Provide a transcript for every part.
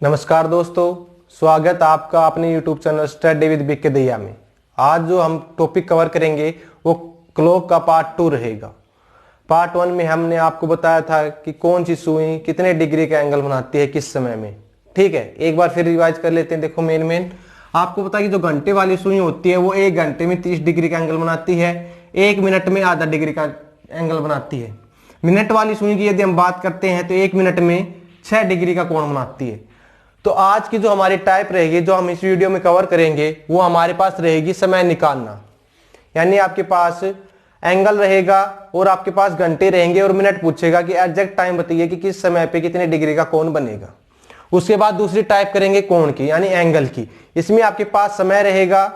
नमस्कार दोस्तों, स्वागत आपका अपने YouTube channel study with BK Daiya में। आज जो हम टॉपिक कवर करेंगे वो क्लॉक का पार्ट 2 रहेगा। पार्ट 1 में हमने आपको बताया था कि कौन सी सुई कितने डिग्री का एंगल बनाती है किस समय में। ठीक है, एक बार फिर रिवाइज कर लेते हैं। देखो मेन आपको पता है कि जो घंटे वाली सुई होती है वो 1 घंटे में 30 डिग्री का एंगल बनाती है, 1 मिनट में आधा डिग्री का एंगल बनाती है। मिनट वाली सुई की यदि हम बात करते हैं तो 1 मिनट में 6 डिग्री का कोण बनाती है। तो आज की जो हमारी टाइप रहेगी, जो हम इस वीडियो में कवर करेंगे, वो हमारे पास रहेगी समय निकालना। यानी आपके पास एंगल रहेगा और आपके पास घंटे रहेंगे और मिनट पूछेगा कि एग्जैक्ट टाइम बताइए कि किस समय पे कितने डिग्री का कोण बनेगा। उसके बाद दूसरी टाइप करेंगे कोण की, यानी एंगल की। इसमें आपके पास समय रहेगा,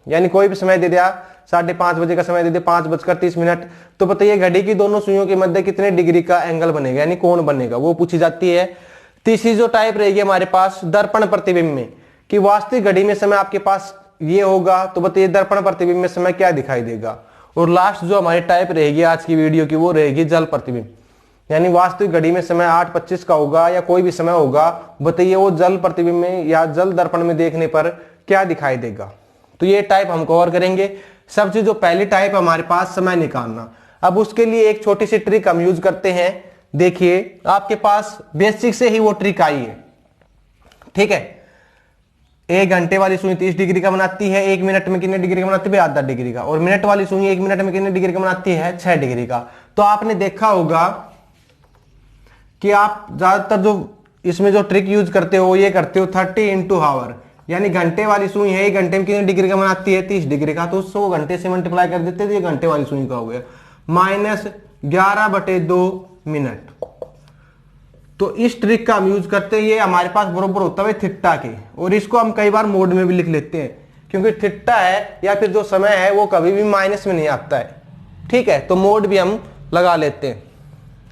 यानी कोई भी समय दे दिया, 5:30 बजे का समय दे दिया, 5:30, तो बताइए घड़ी की दोनों सुइयों के मध्य कितने डिग्री का एंगल बनेगा, यानी कोण बनेगा, वो पूछी जाती है। तीसरी जो टाइप रहेगी हमारे पास दर्पण प्रतिबिंब में, कि वास्तविक घड़ी में समय आपके पास ये होगा, तो बताइए दर्पण प्रतिबिंब में समय क्या दिखाई देगा। और लास्ट जो हमारी टाइप रहेगी आज की वीडियो की, वो रहेगी जल प्रतिबिंब, यानी वास्तविक घड़ी में समय 8:25 का होगा या कोई भी समय होगा, बताइए वो जल प्रतिबिंब में या जल दर्पण में देखने पर क्या दिखाई देगा। तो ये टाइप हम कवर करेंगे। सबसे जो पहली टाइप हमारे पास समय निकालना। अब उसके लिए एक छोटी सी ट्रिक हम यूज करते हैं। देखिए आपके पास बेसिक से ही वो ट्रिक आई है। ठीक है, 1 घंटे वाली सुई 30 डिग्री का बनाती है, 1 मिनट में कितने डिग्री का बनाती है, आधा डिग्री का। और मिनट वाली सुई 1 मिनट में कितने डिग्री का बनाती है, 6 डिग्री का। तो आपने देखा होगा कि आप ज्यादातर जो इसमें जो ट्रिक यूज करते हो ये करते हो 30 इंटू हावर, यानी घंटे वाली सुई है 1 घंटे में कितने डिग्री का बनाती है, 30 डिग्री का। तो 100 घंटे से मल्टीप्लाई कर देते, तो ये घंटे वाली सुई का हो गया, -11/2 मिनट। तो इस ट्रिक का हम यूज करते हैं। ये हमारे पास बरोबर होता है थीटा के, और इसको हम कई बार मोड में भी लिख लेते हैं, क्योंकि थीटा है या फिर जो समय है वो कभी भी माइनस में नहीं आता है। ठीक है, तो मोड भी हम लगा लेते हैं।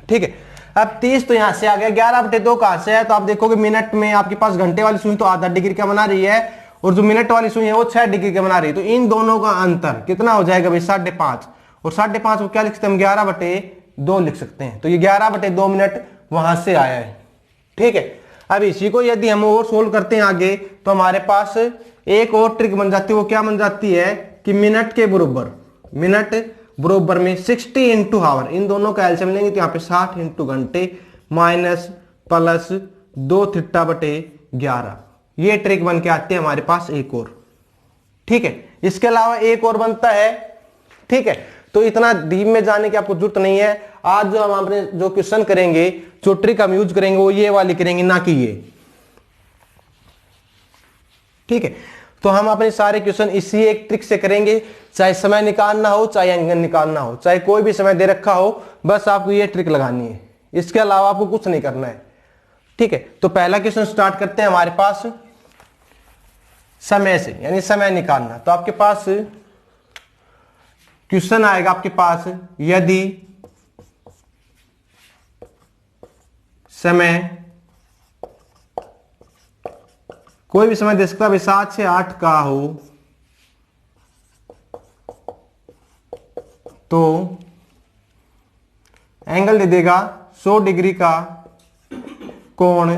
ठीक है, अब 30 तो यहां से आ गया, 11/2 कहां से है, तो आप देखोगे मिनट में आपके पास घंटे वाली सुई तो आधा डिग्री का बना रही है, और जो मिनट वाली सुई है वो 6 डिग्री का बना रही है। तो इन दोनों का अंतर कितना हो जाएगा भाई, 5.5। और 5.5 को क्या लिख सकते हैं हम, 11/2 लिख सकते हैं। तो ये 11/2 मिनट वहां से आया है। ठीक है, अब इसी को यदि हम और सोल्व करते हैं आगे, तो हमारे पास एक और ट्रिक बन जाती है। वो क्या बन जाती है कि मिनट बरोबर में 60 इंटू हावर, इन दोनों का एलसीएम लेंगे तो यहाँ पे 60 इंटू घंटे -+2 θ/11। ये ट्रिक बन के आती है हमारे पास एक और। ठीक है, इसके अलावा एक और बनता है। ठीक है, तो इतना डीप में जाने की आपको जरूरत नहीं है। आज जो हम अपने जो क्वेश्चन करेंगे, जो ट्रिक हम यूज करेंगे, वो ये वाली करेंगे, ना कि ये। ठीक है, तो हम अपने सारे क्वेश्चन इसी एक ट्रिक से करेंगे, चाहे समय निकालना हो, चाहे एंगल निकालना हो, चाहे कोई भी समय दे रखा हो, बस आपको ये ट्रिक लगानी है। इसके अलावा आपको कुछ नहीं करना है। ठीक है, तो पहला क्वेश्चन स्टार्ट करते हैं हमारे पास समय से, यानी समय निकालना। तो आपके पास क्वेश्चन आएगा आपके पास, यदि समय कोई भी समय दे सकता है 7 से 8 का हो, तो एंगल दे देगा 100 डिग्री का कोण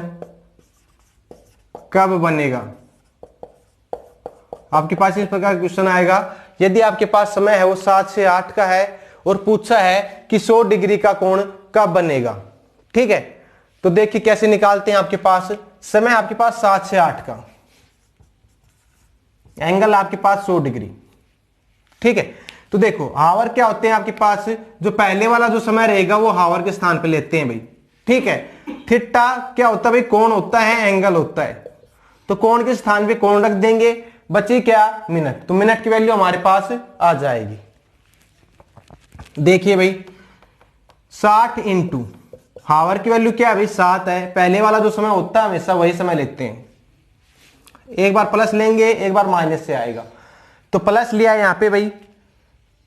कब बनेगा। आपके पास इस प्रकार का क्वेश्चन आएगा। यदि आपके पास समय है वो 7 से 8 का है और पूछा है कि 100 डिग्री का कोण कब बनेगा। ठीक है, तो देखिए कैसे निकालते हैं। आपके पास समय आपके पास 7 से 8 का, एंगल आपके पास 100 डिग्री। ठीक है, तो देखो हावर क्या होते हैं आपके पास, जो पहले वाला जो समय रहेगा वो हावर के स्थान पे लेते हैं भाई। ठीक है, थीटा क्या होता है भाई, कोण होता है, एंगल होता है। तो कोण के स्थान पे कोण रख देंगे, बची क्या, मिनट। तो मिनट की वैल्यू हमारे पास आ जाएगी। देखिए भाई 60 इंटू हावर की वैल्यू क्या है भाई, 7 है। पहले वाला जो समय होता है हमेशा वही समय लेते हैं। एक बार प्लस लेंगे, एक बार माइनस से आएगा, तो प्लस लिया यहां पे भाई।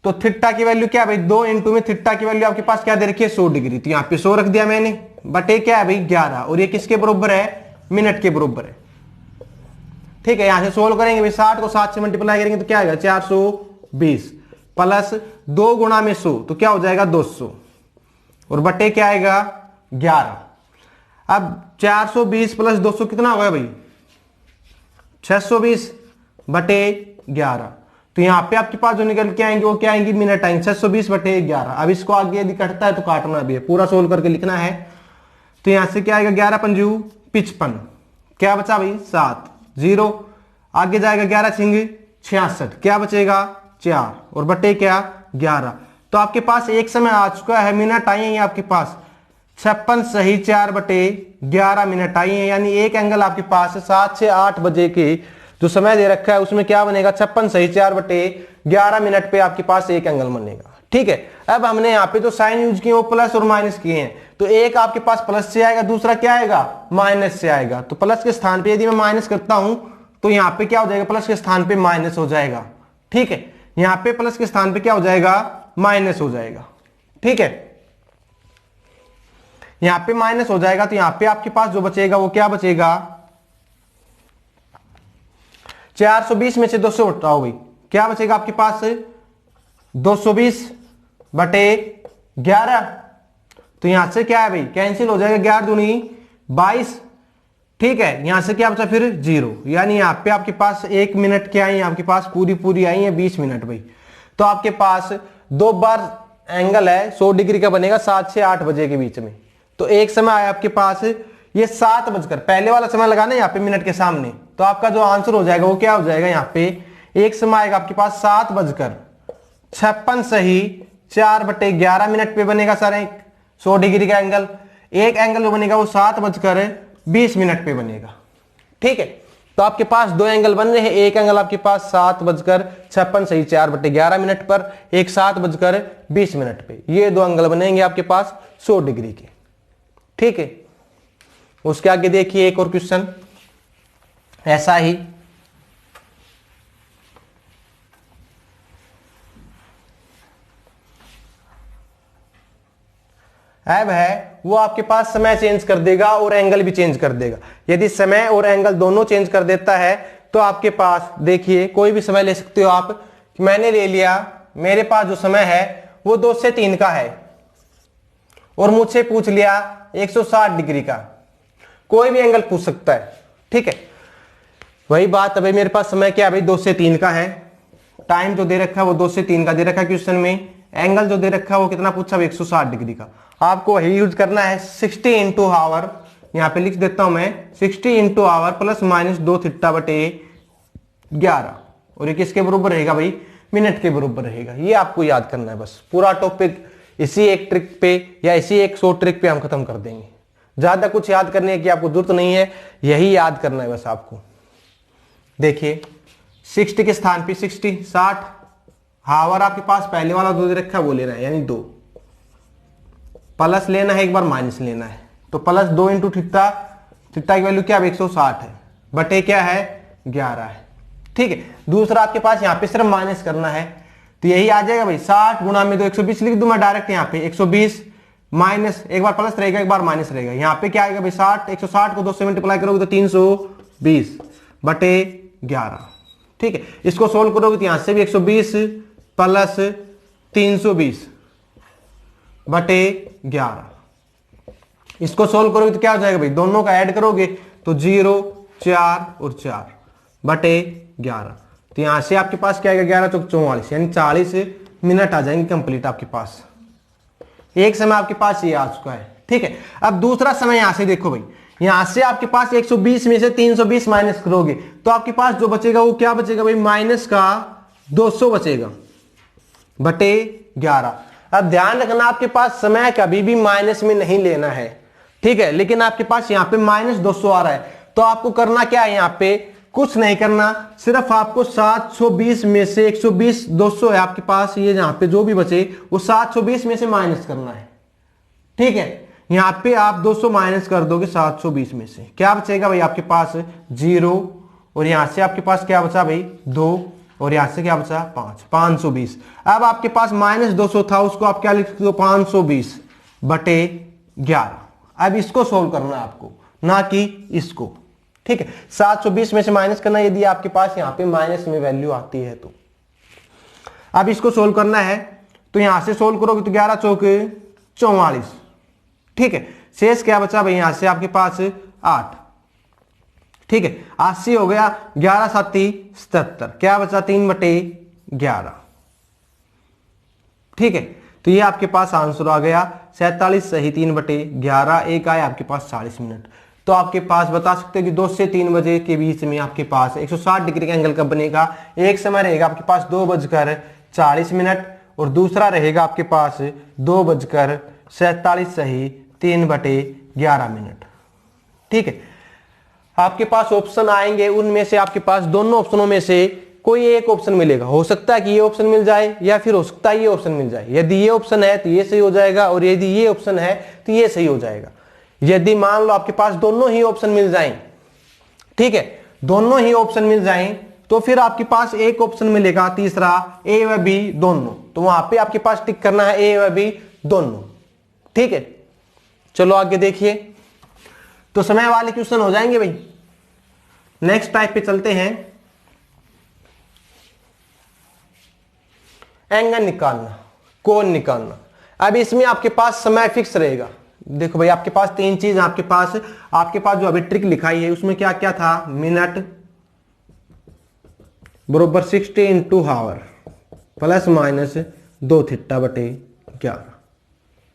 तो थीटा की वैल्यू क्या है भाई, 2 इंटू में थीटा की वैल्यू आपके पास क्या दे रखी है, 100 डिग्री। तो यहां पे 100 रख दिया मैंने, बटे क्या है भाई 11, और ये किसके बराबर है, मिनट के बराबर है। ठीक है, यहां से सोल्व करेंगे भाई, 60 को 7 से मल्टीप्लाई करेंगे तो क्या आएगा, 420 प्लस 2 गुणा में 100, तो क्या हो जाएगा 200, और बटे क्या आएगा 11। अब 420 प्लस 200 कितना होगा भाई 620 बटे 11। तो यहाँ पे आपके पास जो निकल के आएंगे वो क्या आएंगी मिनट आएंगे 620 बटे 11। अब इसको आगे यदि कटता है तो काटना भी है, पूरा सोल्व करके लिखना है। तो यहां से क्या आएगा 11 पंजू 55, क्या बचा भाई 7, 0 आगे जाएगा 11 छिंग 66, क्या बचेगा 4 और बटे क्या 11। तो आपके पास एक समय आ चुका है, मिनट आई है आपके पास 56 सही 4 बटे 11 मिनट आई है, यानी एक एंगल आपके पास 7 से 8 बजे के जो समय दे रखा है उसमें क्या बनेगा 56 सही 4 बटे 11 मिनट पे आपके पास एक एंगल बनेगा। ठीक है, अब हमने यहाँ पे जो साइन यूज किए वो प्लस और माइनस किए हैं, तो एक आपके पास प्लस से आएगा, दूसरा क्या आएगा माइनस से आएगा। तो प्लस के स्थान पे यदि मैं माइनस करता हूं तो यहाँ पे क्या हो जाएगा प्लस के स्थान पे माइनस हो जाएगा। ठीक है, यहाँ पे प्लस के स्थान पे क्या हो जाएगा माइनस हो जाएगा। ठीक है, यहाँ पे माइनस हो जाएगा, तो यहाँ पे आपके पास जो बचेगा वो क्या बचेगा 420 में से 200 हटाओ भाई, क्या बचेगा आपके पास 220 बटे 11। तो यहां से क्या है भाई कैंसिल हो जाएगा, 11 दूनी 22। ठीक है, यहां से क्या बचा फिर 0, यानी यहां पे आपके पास 1 मिनट क्या आई आपके पास पूरी आई है 20 मिनट भाई। तो आपके पास 2 बार एंगल है 100 डिग्री का बनेगा 7 से 8 बजे के बीच में। तो एक समय आया आपके पास ये 7 बजकर, पहले वाला समय लगाना यहाँ पे मिनट के सामने, तो आपका जो आंसर हो जाएगा वो क्या हो जाएगा यहाँ पे एक समय आएगा आपके पास 7:56 सही 4 बटे 11 मिनट पे बनेगा सर एक 100 डिग्री का एंगल। एक एंगल जो बनेगा वो 7:20 मिनट पे बनेगा। ठीक है, तो आपके पास 2 एंगल बन रहे हैं, एक एंगल आपके पास 7:56 सही 4 बटे 11 मिनट पर, एक 7:20 मिनट पे। ये 2 एंगल बनेंगे आपके पास 100 डिग्री के। ठीक है, उसके आगे देखिए एक और क्वेश्चन ऐसा ही। अब है वो आपके पास समय चेंज कर देगा और एंगल भी चेंज कर देगा। यदि समय और एंगल दोनों चेंज कर देता है तो आपके पास देखिए कोई भी समय ले सकते हो आप। मैंने ले लिया, मेरे पास जो समय है वो 2 से 3 का है और मुझसे पूछ लिया 160 डिग्री का, कोई भी एंगल पूछ सकता है। ठीक है, वही बात अभी मेरे पास समय क्या है भाई 2 से 3 का है, टाइम जो दे रखा है वो 2 से 3 का दे रखा है क्वेश्चन में, एंगल जो दे रखा है वो कितना पूछा 160 डिग्री का। आपको वही यूज करना है 60 इंटू आवर, यहाँ पे लिख देता हूं मैं 60 into hour plus minus 2 theta बटे 11, और ये किसके बराबर रहेगा भाई मिनट के बराबर रहेगा। ये आपको याद करना है बस, पूरा टॉपिक इसी एक ट्रिक पे या इसी एक शॉर्ट ट्रिक पे हम खत्म कर देंगे। ज्यादा कुछ याद करने की आपको जरूरत नहीं है, यही याद करना है बस आपको। देखिए 60 के स्थान पे 60 हावर आपके पास पहले वाला 2 दे रखा है वो लेना है, यानी 2 प्लस लेना है, एक बार माइनस लेना है। तो प्लस 2 इंटू थीटा, थीटा की वैल्यू क्या 160 है बटे क्या है 11 है। ठीक है, दूसरा आपके पास यहाँ पे सिर्फ माइनस करना है, तो यही आ जाएगा भाई 60 गुणा में 2 120 लिख दूं मैं डायरेक्ट यहाँ पे 120 माइनस, एक बार प्लस रहेगा एक बार माइनस रहेगा। यहाँ पे क्या आएगा भाई 60, 160 को 2 से मल्टीप्लाई करोगे तो 320 बटे 11। ठीक है, इसको सोल्व करोगे तो यहां से भी 120 प्लस 320 बटे 11, इसको सोल्व करोगे तो क्या हो जाएगा भाई दोनों का ऐड करोगे तो 0 4 और 4 बटे 11। तो यहां से आपके पास क्या आएगा 11 चौक 44, यानी 40 मिनट आ जाएंगे कंप्लीट आपके पास। एक समय आपके पास ये आ चुका है। ठीक है, अब दूसरा समय यहां से देखो भाई, यहां से आपके पास 120 में से 320 माइनस करोगे तो आपके पास जो बचेगा वो क्या बचेगा भाई माइनस का 200 बचेगा बटे 11। अब ध्यान रखना आपके पास समय कभी भी माइनस में नहीं लेना है। ठीक है, लेकिन आपके पास यहां पे माइनस 200 आ रहा है, तो आपको करना क्या है, यहां पे कुछ नहीं करना, सिर्फ आपको 720 में से 120 200 है आपके पास, ये जहां पे जो भी बचे वो 720 में से माइनस करना है। ठीक है, यहां पे आप 200 माइनस कर दोगे 720 में से, क्या बचेगा भाई आपके पास 0, और यहां से आपके पास क्या बचा भाई 2, और यहां से क्या बचा 5, 520। अब आपके पास माइनस 200 था, उसको आप क्या लिख दो 520 बटे 11। अब इसको सोल्व करना है आपको, ना कि इसको। ठीक है, 720 में से माइनस करना, यदि आपके पास यहां पे माइनस में वैल्यू आती है तो। अब इसको सोल्व करना है, तो यहां से सोल्व करोगे तो 11 चौक 44। ठीक है, शेष क्या बचा भाई यहां से आपके पास 8। ठीक है, 80 हो गया, 11 7 77, क्या बचा 3/11। ठीक है, तो ये आपके पास आंसर आ गया 47 सही 3/11। एक आया आपके पास 40 मिनट। तो आपके पास बता सकते हो कि 2 से 3 बजे के बीच में आपके पास 160 डिग्री का एंगल कब बनेगा। एक समय रहेगा आपके पास 2:40 और दूसरा रहेगा आपके पास 2:47 सही 3/11। ठीक है, आपके पास ऑप्शन आएंगे, उनमें से आपके पास दोनों ऑप्शनों में से कोई एक ऑप्शन मिलेगा। हो सकता है कि ये ऑप्शन मिल जाए या फिर हो सकता है ये ऑप्शन मिल जाए। यदि ये ऑप्शन है तो ये सही हो जाएगा, और यदि ये ऑप्शन है तो ये सही हो जाएगा। यदि मान लो आपके पास दोनों ही ऑप्शन मिल जाएं, ठीक है, दोनों ही ऑप्शन मिल जाएं, तो फिर आपके पास एक ऑप्शन मिलेगा तीसरा ए व बी दोनों। तो वहां पे आपके पास टिक करना है ए व बी दोनों। ठीक है, चलो आगे देखिए। तो समय वाले क्वेश्चन हो जाएंगे भाई। नेक्स्ट टाइप पे चलते हैं। एंगल निकालना, कोण निकालना। अब इसमें आपके पास समय फिक्स रहेगा। देखो भाई, आपके पास 3 चीज आपके पास जो अभी ट्रिक लिखाई है उसमें क्या क्या था, मिनट बरोबर 60 इंटू हावर प्लस माइनस 2 θ/11।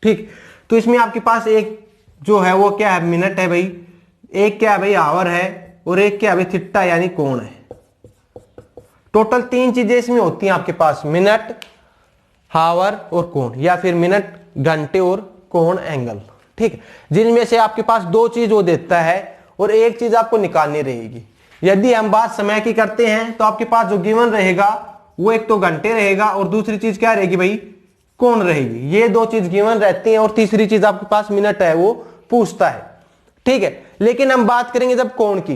ठीक, तो इसमें आपके पास एक जो है वो क्या है, मिनट है भाई, एक क्या है भाई आवर है, और एक क्या है भाई थीटा यानी कोण है। टोटल 3 चीजें इसमें होती हैं आपके पास, मिनट, हावर और कोण, या फिर मिनट, घंटे और कोण, एंगल। ठीक है, जिनमें से आपके पास 2 चीज वो देता है और एक चीज आपको निकालनी रहेगी। यदि हम बात समय की करते हैं तो आपके पास जो गिवन रहेगा वो एक तो घंटे रहेगा और दूसरी चीज क्या रहेगी भाई, कोण रहेगी। ये 2 चीज गिवन रहती हैं और तीसरी चीज आपके पास मिनट है वो पूछता है। ठीक है, लेकिन हम बात करेंगे जब कोण की।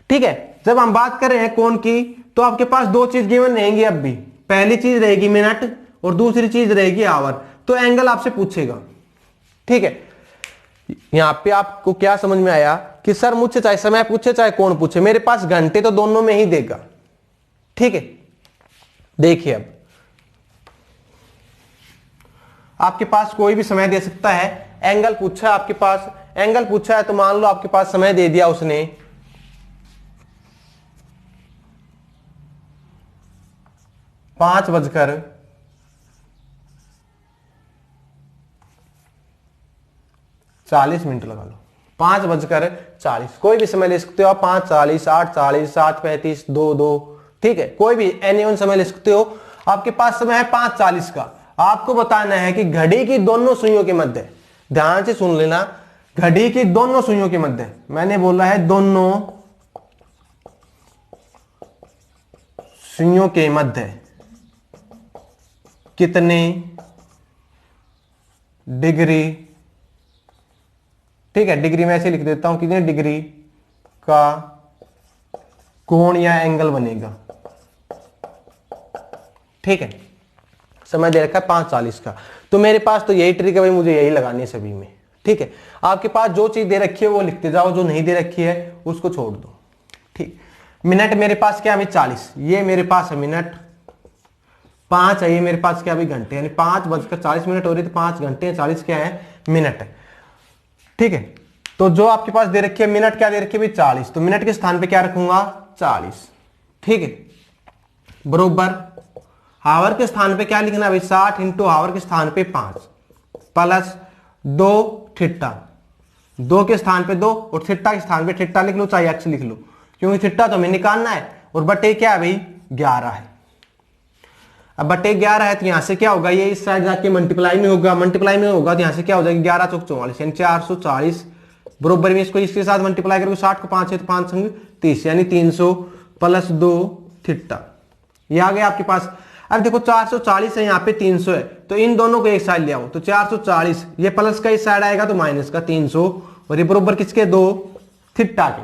ठीक है, जब हम बात कर रहे हैं कोण की तो आपके पास 2 चीज गिवन रहेंगी। अब भी पहली चीज रहेगी मिनट और दूसरी चीज रहेगी आवर। तो एंगल आपसे पूछेगा। ठीक है, यहां पे आपको क्या समझ में आया कि सर मुझसे चाहे समय पूछे चाहे कोण पूछे, मेरे पास घंटे तो दोनों में ही देगा। ठीक है, देखिए अब आपके पास कोई भी समय दे सकता है। एंगल पूछा आपके पास, एंगल पूछा है तो मान लो आपके पास समय दे दिया उसने 5:40 लगा लो, 5:40। कोई भी समय ले सकते हो आप, 5:40, 8:40, 7:35, 2:02। ठीक है, कोई भी एनी वन समय ले सकते हो। आपके पास समय है 5:40 का। आपको बताना है कि घड़ी की दोनों सुइयों के मध्य, ध्यान से सुन लेना, घड़ी की दोनों सुइयों के मध्य, मैंने बोला है दोनों सुइयों के मध्य कितने डिग्री, ठीक है, डिग्री में ऐसे लिख देता हूं, कितने डिग्री का कोण या एंगल बनेगा। ठीक है, समय दे रखा है 5:40 का। तो मेरे पास तो यही ट्रिक है भाई, मुझे यही लगानी है सभी में। ठीक है, आपके पास जो चीज दे रखी है वो लिखते जाओ, जो नहीं दे रखी है उसको छोड़ दो। ठीक, मिनट मेरे पास क्या है 40, ये मेरे पास है मिनट। 5 है ये मेरे पास क्या भी घंटे, यानी 5:40 हो रही, तो 5 घंटे 40 क्या है मिनट है। ठीक है, तो जो आपके पास दे रखी है मिनट क्या दे रखी है भाई 40, तो मिनट के स्थान पे क्या रखूंगा 40। ठीक है, बरोबर हावर के स्थान पे क्या लिखना भाई 60 इंटू हावर के स्थान पे 5 प्लस 2 θ, 2 के स्थान पे 2 और थीटा के स्थान पे थीटा लिख लो, चाहे एक्स लिख लो, क्योंकि थीटा तो हमें निकालना है। और बटे क्या है भाई 11 है। अब बटे 11 है तो यहां से क्या होगा, ये इस साइड जाके मल्टीप्लाई में होगा, मल्टीप्लाई में होगा तो यहां से क्या हो जाएगा 11 चौक 44 यानी 440 बरोबर में इसको इसके साथ मल्टीप्लाई करोगे 60 को 5 है तो 5 संग 30 यानी 300 प्लस 2 θ। ये आ गया आपके पास। अब देखो 440 है, यहाँ पे 300 है, तो इन दोनों को एक साइड ले आओ, तो 440 ये प्लस का इस साइड आएगा तो माइनस का 300, और ये बरोबर किसके 2 θ के।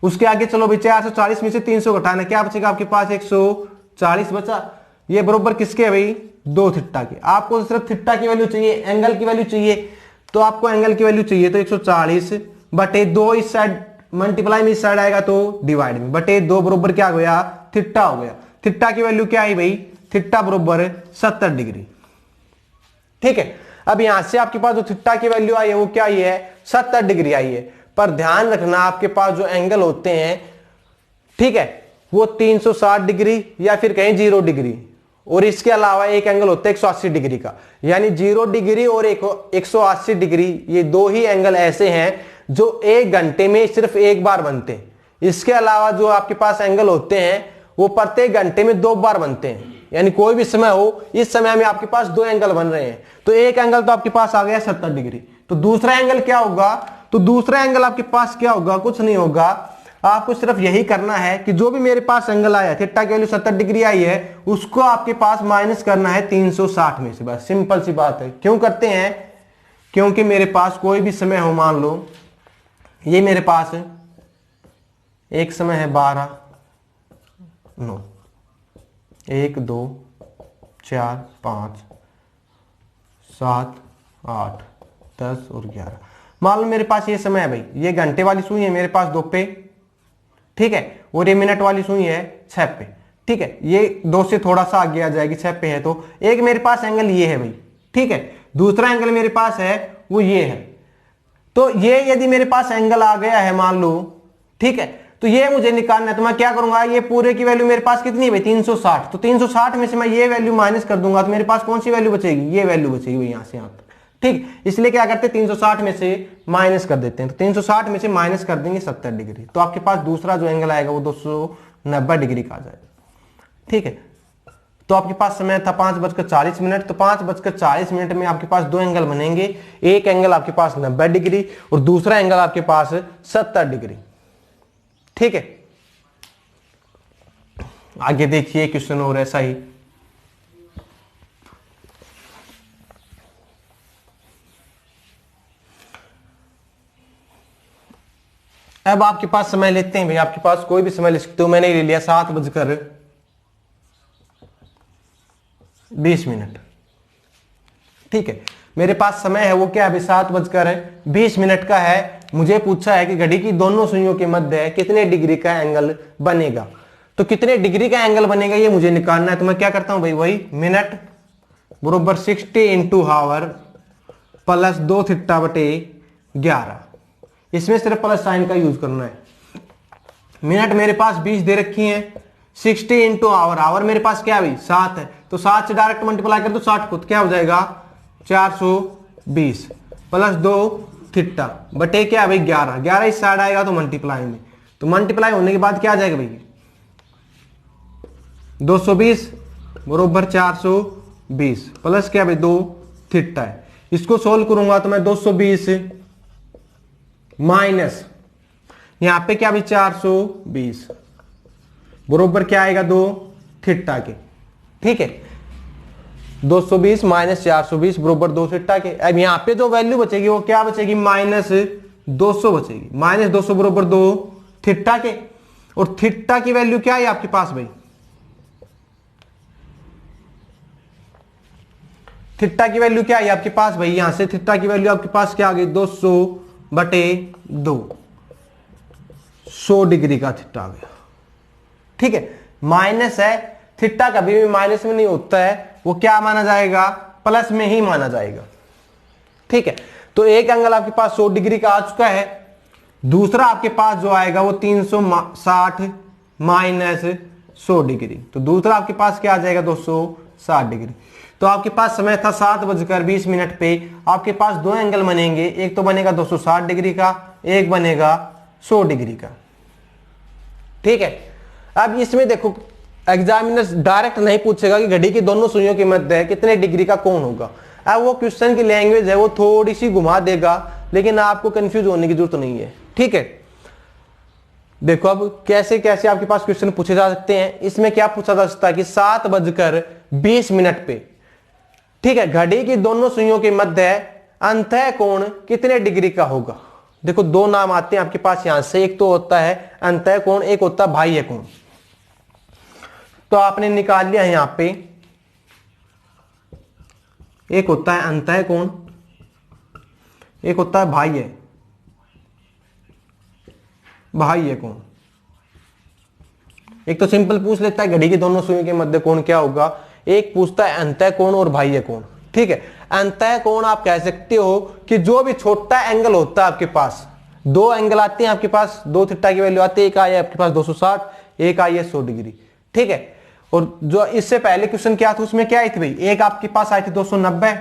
उसके आगे चलो भाई 440 में से 300 घटाना, क्या बचेगा आपके पास 140 बचा, ये बरोबर किसके है भाई 2 θ के। आपको सिर्फ थीटा की वैल्यू चाहिए, एंगल की वैल्यू चाहिए, तो आपको एंगल की वैल्यू चाहिए तो 140 बटे 2 इस साइड मल्टीप्लाई में इस साइड आएगा तो डिवाइड में, बटे 2 बरोबर क्या हो गया थीटा हो गया। थीटा की वैल्यू क्या आई भाई, थीटा बरोबर 70 डिग्री। ठीक है, अब यहां से आपके पास जो थीटा की वैल्यू आई है वो क्या आई है, 70 डिग्री आई है। पर ध्यान रखना आपके पास जो एंगल होते हैं, ठीक है, वो 360 डिग्री या फिर कहीं 0 डिग्री, और इसके अलावा एक एंगल होता है 180 डिग्री का। यानी 0 डिग्री और 180 डिग्री, ये दो ही एंगल ऐसे हैं जो 1 घंटे में सिर्फ एक बार बनते हैं। इसके अलावा जो आपके पास एंगल होते हैं वो प्रत्येक घंटे में 2 बार बनते हैं। यानी कोई भी समय हो, इस समय में आपके पास 2 एंगल बन रहे हैं। तो एक एंगल तो आपके पास आ गया 70 डिग्री। तो दूसरा एंगल क्या होगा, तो दूसरा एंगल आपके पास क्या होगा, कुछ नहीं होगा, आपको सिर्फ यही करना है कि जो भी मेरे पास एंगल आया, थीटा की वैल्यू 70 डिग्री आई है, उसको आपके पास माइनस करना है 360 में से। बस सिंपल सी बात है। क्यों करते हैं, क्योंकि मेरे पास कोई भी समय हो, मान लो ये मेरे पास एक समय है 12, 9, 1 2 4 5 7 8 10 और 11। मान लो मेरे पास ये समय है भाई, ये घंटे वाली सुई है मेरे पास 2 पे, ठीक है, और ये मिनट वाली सुई है 6 पे, ठीक है। ये 2 से थोड़ा सा आगे आ जाएगी, 6 पे है। तो एक मेरे पास एंगल ये है भाई, ठीक है, दूसरा एंगल मेरे पास है वो ये है। तो ये यदि मेरे पास एंगल आ गया है मान लो, ठीक है, तो ये मुझे निकालना है। तो मैं क्या करूंगा, ये पूरे की वैल्यू मेरे पास कितनी है भाई, 360। तो 360 में से मैं ये वैल्यू माइनस कर दूंगा, तो मेरे पास कौन सी वैल्यू बचेगी, ये वैल्यू बचेगी यहां से यहां तक, ठीक। इसलिए क्या करते हैं, 360 में से माइनस कर देते हैं। तो 360 में से माइनस कर देंगे 70 डिग्री। तो आपके पास दूसरा जो एंगल आएगा वो 290 डिग्री का आ जाएगा, ठीक है। तो आपके पास समय था 5:40। तो 5:40 में आपके पास 2 एंगल बनेंगे। एक एंगल आपके पास 90 डिग्री और दूसरा एंगल आपके पास 70 डिग्री, ठीक है। आगे देखिए क्वेश्चन और ऐसा ही। अब आपके पास समय लेते हैं भाई, आपके पास कोई भी समय ले सकते हो। मैंने ले लिया 7:20, ठीक है। मेरे पास समय है वो क्या है, 7:20 का है। मुझे पूछा है कि घड़ी की दोनों सुइयों के मध्य कितने डिग्री का एंगल बनेगा। तो कितने डिग्री का एंगल बनेगा ये मुझे निकालना है। तो मैं क्या करता हूं भाई, वही मिनट बराबर 60 इंटू हावर प्लस 2 थीटा बटे 11। इसमें सिर्फ प्लस साइन का यूज करना है। मिनट मेरे पास 20 दे रखी है, 60 इंटू आवर, आवर मेरे पास क्या है भाई 7 है। तो 7 से डायरेक्ट मल्टीप्लाई कर दो 60 को, तो क्या हो जाएगा 420 प्लस 2 थीटा बटे क्या है भाई 11। 11 इस साइड आएगा तो मल्टीप्लाई में, तो मल्टीप्लाई होने के बाद क्या आ जाएगा भाई 220 बरोबर 420 प्लस क्या भाई 2 थीटा है। इसको सोल्व करूंगा तो मैं 220 माइनस यहां पे क्या भी 420 बरोबर क्या आएगा 2 थीटा के, ठीक है। 220 माइनस 420 बरोबर 2 थीटा के। अब यहां पे जो वैल्यू बचेगी वो क्या बचेगी -200 बचेगी। -200 बरोबर 2 थीटा के। और थीटा की वैल्यू क्या है आपके पास भाई, थीटा की वैल्यू क्या है आपके पास भाई, यहां से थीटा की वैल्यू आपके पास क्या आ गई 200/2, 100 डिग्री का थीटा आ गया, ठीक है। माइनस है, थीटा कभी भी माइनस में नहीं होता है, वो क्या माना जाएगा प्लस में ही माना जाएगा, ठीक है। तो एक एंगल आपके पास 100 डिग्री का आ चुका है। दूसरा आपके पास जो आएगा वो 360 माइनस 100 डिग्री। तो दूसरा आपके पास क्या आ जाएगा 260 डिग्री। तो आपके पास समय था 7:20 पे। आपके पास 2 एंगल बनेंगे, एक तो बनेगा 260 डिग्री का, एक बनेगा 100 डिग्री का, ठीक है। अब इसमें देखो एग्जामिनर डायरेक्ट नहीं पूछेगा कि घड़ी की दोनों सुइयों के मध्य कितने डिग्री का कोण होगा। अब वो क्वेश्चन की लैंग्वेज है वो थोड़ी सी घुमा देगा, लेकिन आपको कंफ्यूज होने की जरूरत नहीं है, ठीक है। देखो अब कैसे कैसे आपके पास क्वेश्चन पूछे जा सकते हैं। इसमें क्या पूछा जा सकता है कि 7:20 पे, ठीक है, घड़ी की दोनों सुइयों के मध्य अंतः कोण कितने डिग्री का होगा। देखो 2 नाम आते हैं आपके पास यहां से, एक तो होता है अंतः कोण, एक होता है बाह्य कोण। तो आपने निकाल लिया यहां पे, एक होता है अंतः कोण, एक होता है बाह्य कोण। एक तो सिंपल पूछ लेता है घड़ी की दोनों सुइयों के मध्य कोण क्या होगा, एक पूछता है अंतः कोण और बाह्य कोण, ठीक है। अंतः कोण आप कह सकते हो कि जो भी छोटा एंगल होता है आपके पास, दो एंगल आते हैं आपके पास, दो थीटा की वैल्यू आती है, एक आई है आपके पास 260, एक आई है 100 डिग्री, ठीक है। और जो इससे पहले क्वेश्चन क्या था उसमें क्या आई थी भाई, एक आपके पास आई थी 290,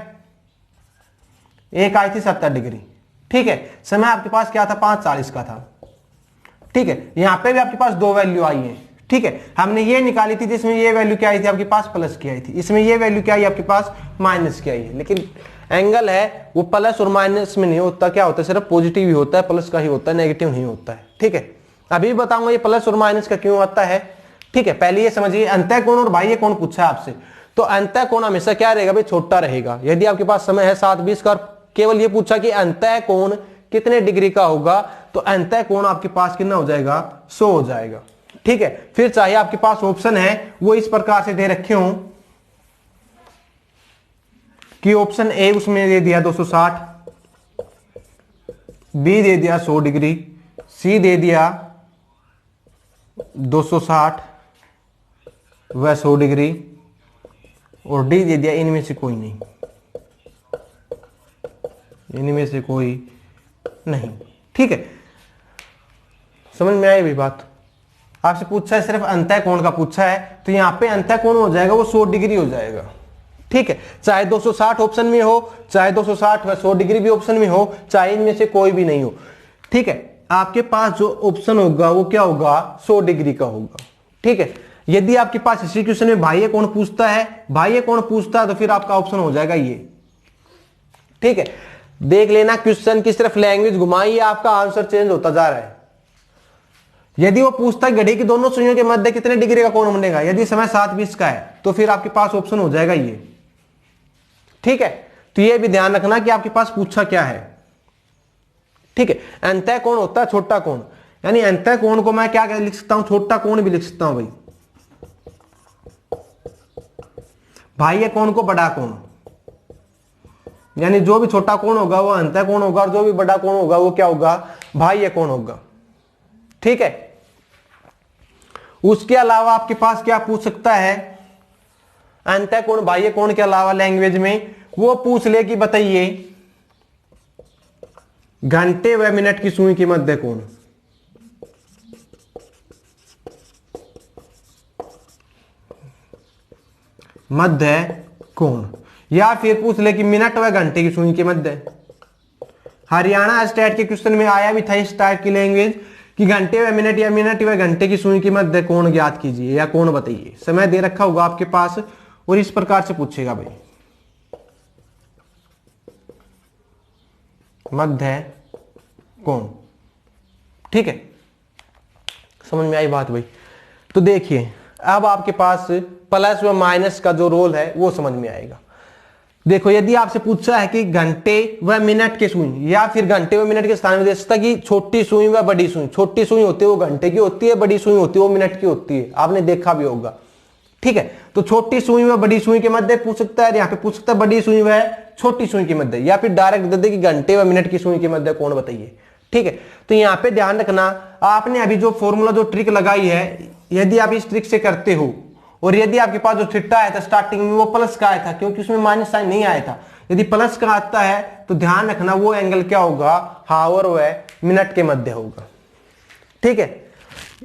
एक आई थी 70 डिग्री, ठीक है। समय आपके पास क्या था 5:40 का था, ठीक है। यहां पे भी आपके पास दो वैल्यू आई है, ठीक है। हमने ये निकाली थी जिसमें ये वैल्यू क्या आई थी आपके पास प्लस की आई थी, इसमें ये वैल्यू क्या आई आपके पास माइनस की आई है। लेकिन एंगल है वो प्लस और माइनस में नहीं होता, क्या होता है सिर्फ पॉजिटिव ही होता है, प्लस का ही होता है, नेगेटिव नहीं होता है, ठीक है। अभी बताऊंगा ये प्लस और माइनस का क्यों आता है, ठीक है। पहले ये समझिए अंतः कोण और बाह्य कोण पूछा है आपसे, तो अंतः कोण हमेशा क्या रहेगा भाई, छोटा रहेगा। यदि आपके पास समय है 7:20 का, केवल ये पूछा कि अंतः कोण कितने डिग्री का होगा, तो अंतः कोण आपके पास कितना हो जाएगा, 100 हो जाएगा, ठीक है। फिर चाहे आपके पास ऑप्शन है वो इस प्रकार से दे रखे हों कि ऑप्शन ए उसमें दे दिया 260, बी दे दिया 100 डिग्री, सी दे दिया 260 व 100 डिग्री, और डी दे दिया इनमें से कोई नहीं, इनमें से कोई नहीं, ठीक है। समझ में आई भी बात। आपसे पूछा है सिर्फ अंतः कोण का पूछा है, तो यहां पे अंतः कोण हो जाएगा वो 100 डिग्री हो जाएगा, ठीक है। चाहे 260 ऑप्शन में हो, चाहे 260 व 100 डिग्री भी ऑप्शन में हो, चाहे इनमें से कोई भी नहीं हो, ठीक है। आपके पास जो ऑप्शन होगा वो क्या होगा, 100 डिग्री का होगा, ठीक है। यदि आपके पास इसी क्वेश्चन में बाह्य कोण पूछता है, बाह्य कोण पूछता है, तो फिर आपका ऑप्शन हो जाएगा ये, ठीक है। देख लेना क्वेश्चन की सिर्फ लैंग्वेज घुमाई, आपका आंसर चेंज होता जा रहा है। यदि वो पूछता है घड़ी की दोनों सुइयों के मध्य कितने डिग्री का कोण बनेगा, यदि समय 7:20 का है, तो फिर आपके पास ऑप्शन हो जाएगा ये, ठीक है। तो ये भी ध्यान रखना कि आपके पास पूछा क्या है, ठीक है। अंतः कोण होता है छोटा कोण, यानी अंतः कोण को मैं क्या लिख सकता हूं, छोटा कोण भी लिख सकता हूं भाई, बाह्य कोण को बड़ा कोण, यानी जो भी छोटा कोण होगा वो अंतः कोण होगा, और जो भी बड़ा कोण होगा वो क्या होगा, बाह्य कोण होगा, ठीक है। उसके अलावा आपके पास क्या पूछ सकता है, अंतः कोण बाह्य कोण के अलावा लैंग्वेज में वो पूछ ले कि बताइए घंटे व मिनट की सुई के मध्य कोण, मध्य कोण, या फिर पूछ ले कि मिनट व घंटे की सुई के मध्य। हरियाणा स्टेट के क्वेश्चन में आया भी था इस टाइप की लैंग्वेज कि घंटे व मिनट या मिनट व घंटे की सुई के मध्य कोण ज्ञात कीजिए या कोण बताइए। समय दे रखा होगा आपके पास और इस प्रकार से पूछेगा भाई, मध्य कोण, ठीक है। समझ में आई बात भाई। तो देखिए अब आपके पास प्लस व माइनस का जो रोल है वो समझ में आएगा। देखो यदि आपसे पूछा है कि घंटे व मिनट के सुई, या फिर घंटे व मिनट के स्थान में दे सकता कि छोटी सुई व बड़ी सुई, छोटी सुई होती है वो घंटे की होती है, बड़ी सुई होती है वो मिनट की होती है, आपने देखा भी होगा, ठीक है। तो छोटी सुई व बड़ी सुई के मध्य पूछ सकता है, यहाँ पे पूछ सकता है बड़ी सुई व छोटी सुई के मध्य, या फिर डायरेक्ट दे दे कि घंटे व मिनट की सुई के मध्य कोण बताइए, ठीक है। तो यहाँ पे ध्यान रखना, आपने अभी जो फॉर्मूला जो ट्रिक लगाई है, यदि आप इस ट्रिक से करते हो, और यदि आपके पास जो थीटा आया था स्टार्टिंग में वो प्लस का आया था, क्योंकि उसमें माइनस साइन नहीं आया था, यदि प्लस का आता है तो ध्यान रखना वो एंगल क्या होगा, हावर व मिनट के मध्य होगा, ठीक है।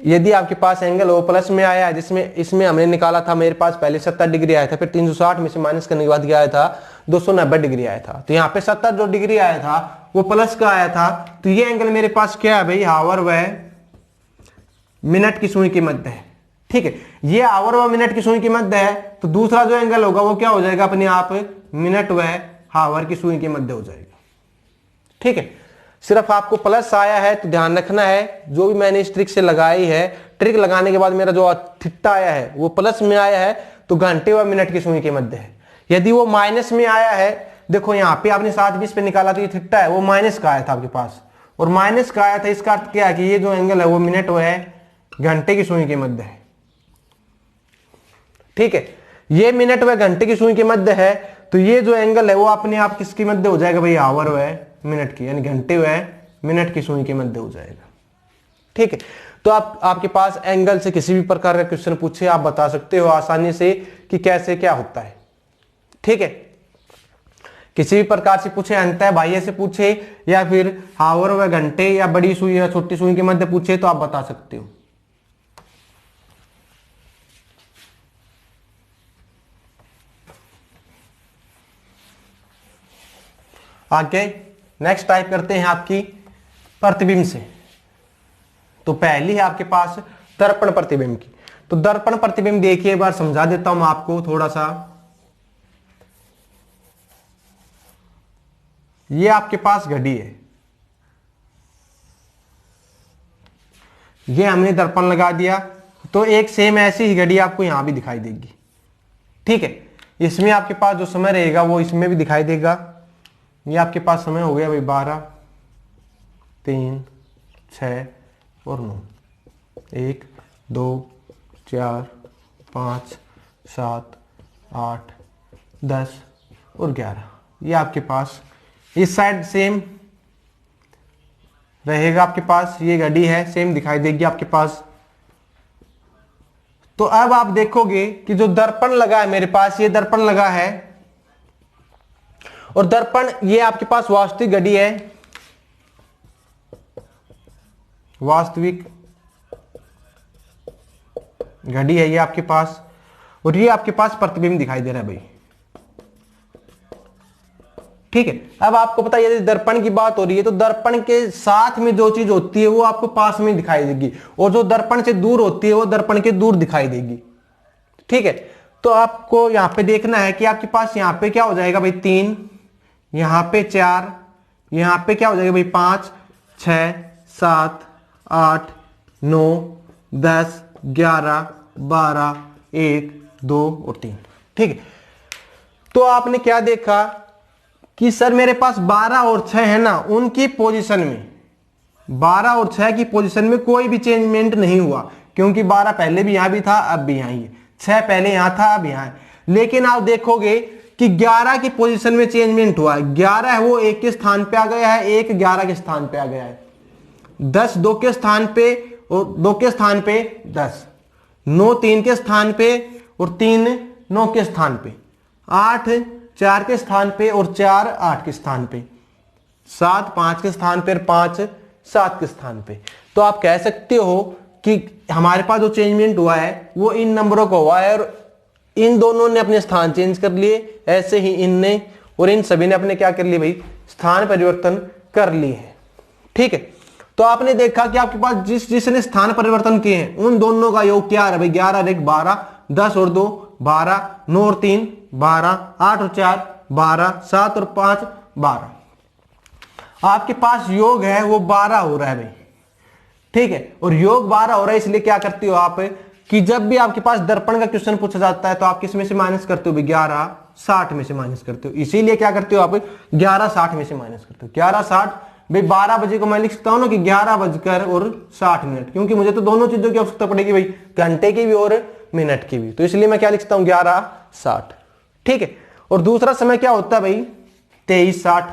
यदि आपके पास एंगल वो प्लस में आया है, जिसमें इसमें हमने निकाला था, मेरे पास पहले 70 डिग्री आया था, फिर 360 में से माइनस करने के बाद क्या आया था, 290 डिग्री आया था। तो यहाँ पे 70 जो डिग्री आया था वो प्लस का आया था, तो ये एंगल मेरे पास क्या है भाई, हावर व मिनट की सुई के मध्य है, ठीक है। ये आवर व मिनट की सुई के मध्य है, तो दूसरा जो एंगल होगा वो क्या हो जाएगा अपने आप, मिनट व हावर की सुई के मध्य हो जाएगा, ठीक है। सिर्फ आपको प्लस आया है तो ध्यान रखना है, जो भी मैंने इस ट्रिक से लगाई है, ट्रिक लगाने के बाद मेरा जो थीटा आया है वो प्लस में आया है, तो घंटे व मिनट की सुई के मध्य है। यदि वो माइनस में आया है, देखो यहाँ पे आपने 7:20 पे निकाला तो ये थीटा है वो माइनस का आया था आपके पास, और माइनस का आया था, इसका अर्थ क्या है कि ये जो एंगल है वो मिनट व घंटे की सुई के मध्य है, ठीक है। ये मिनट व घंटे की सुई के मध्य है, तो ये जो एंगल है वो अपने आप किसके मध्य हो जाएगा भाई, आवर व मिनट की, यानी घंटे व मिनट की सुई के मध्य हो जाएगा, ठीक है। तो आपके पास एंगल से किसी भी प्रकार का क्वेश्चन पूछे आप बता सकते हो आसानी से कि कैसे क्या होता है, ठीक है। किसी भी प्रकार से पूछे, अंतः बाह्य से पूछे या फिर हावर व घंटे या बड़ी सुई या छोटी सुई के मध्य पूछे तो आप बता सकते हो। आगे नेक्स्ट टाइप करते हैं आपकी प्रतिबिंब से। तो पहली है आपके पास दर्पण प्रतिबिंब की। तो दर्पण प्रतिबिंब देखिए, एक बार समझा देता हूं आपको थोड़ा सा। ये आपके पास घड़ी है, ये हमने दर्पण लगा दिया, तो एक सेम ऐसी ही घड़ी आपको यहां भी दिखाई देगी। ठीक है, इसमें आपके पास जो समय रहेगा वो इसमें भी दिखाई देगा। ये आपके पास समय हो गया भाई 12, 3, 6 और 9, 1, 2, 4, 5, 7, 8, 10 और 11। ये आपके पास इस साइड सेम रहेगा आपके पास, ये घड़ी है सेम दिखाई देगी आपके पास। तो अब आप देखोगे कि जो दर्पण लगा है मेरे पास, ये दर्पण लगा है और दर्पण ये आपके पास वास्तविक घड़ी है, वास्तविक घड़ी है ये आपके पास, और ये आपके पास प्रतिबिंब दिखाई दे रहा है भाई। ठीक है, अब आपको पता है यदि दर्पण की बात हो रही है तो दर्पण के साथ में जो चीज होती है वो आपको पास में दिखाई देगी, और जो दर्पण से दूर होती है वो दर्पण के दूर दिखाई देगी। ठीक है, तो आपको यहां पे देखना है कि आपके पास यहां पे क्या हो जाएगा भाई 3, यहां पे 4, यहां पे क्या हो जाएगा भाई 5, 6, 7, 8, 9, 10, 11, 12, 1, 2 और 3। ठीक है, तो आपने क्या देखा कि सर मेरे पास 12 और 6 है ना, उनकी पोजीशन में 12 और 6 की पोजीशन में कोई भी चेंजमेंट नहीं हुआ, क्योंकि 12 पहले भी यहां भी था अब भी यहां ही है, 6 पहले यहां था अब यहां है। लेकिन आप देखोगे कि 11 की पोजीशन में चेंजमेंट हुआ है। 11 है वो 1 के स्थान पे आ गया है, 1 11 के स्थान पे आ गया है, 10 2 के स्थान पे और 2 के स्थान पे 10, 9 3 के स्थान पे और 3 9 के स्थान पे, 8 4 के स्थान पे और 4 8 के स्थान पे, 7 5 के स्थान पे और 5 7 के स्थान पे। तो आप कह सकते हो कि हमारे पास जो चेंजमेंट हुआ है वो इन नंबरों का हुआ है, और इन दोनों ने अपने स्थान चेंज कर लिए, ऐसे ही इनने और इन सभी ने अपने क्या कर लिए भाई, स्थान परिवर्तन कर लिए हैं। ठीक है, तो आपने देखा कि आपके पास जिसने स्थान परिवर्तन किए हैं उन दोनों का योग क्या है भाई, 11 और 1 12, 10 और 2 12, 9 और 3 12, 8 और 4 12, 7 और 5 12। आपके पास योग है वो 12 हो रहा है भाई। ठीक है, और योग 12 हो रहा है, इसलिए क्या करते हो आप कि जब भी आपके पास दर्पण का क्वेश्चन पूछा जाता है तो आप किस में से माइनस करते हो भाई, 11 60 में से माइनस करते हो। इसीलिए क्या करते हो आप 11 60 में से माइनस करते हो। 11 60 भाई 12 बजे को मैं लिख सकता हूं ना कि 11:60, क्योंकि मुझे तो दोनों चीजों की आवश्यकता पड़ेगी भाई, घंटे की भी और मिनट की भी, तो इसलिए मैं क्या लिखता हूं 11 60। ठीक है, और दूसरा समय क्या होता है भाई 23 60।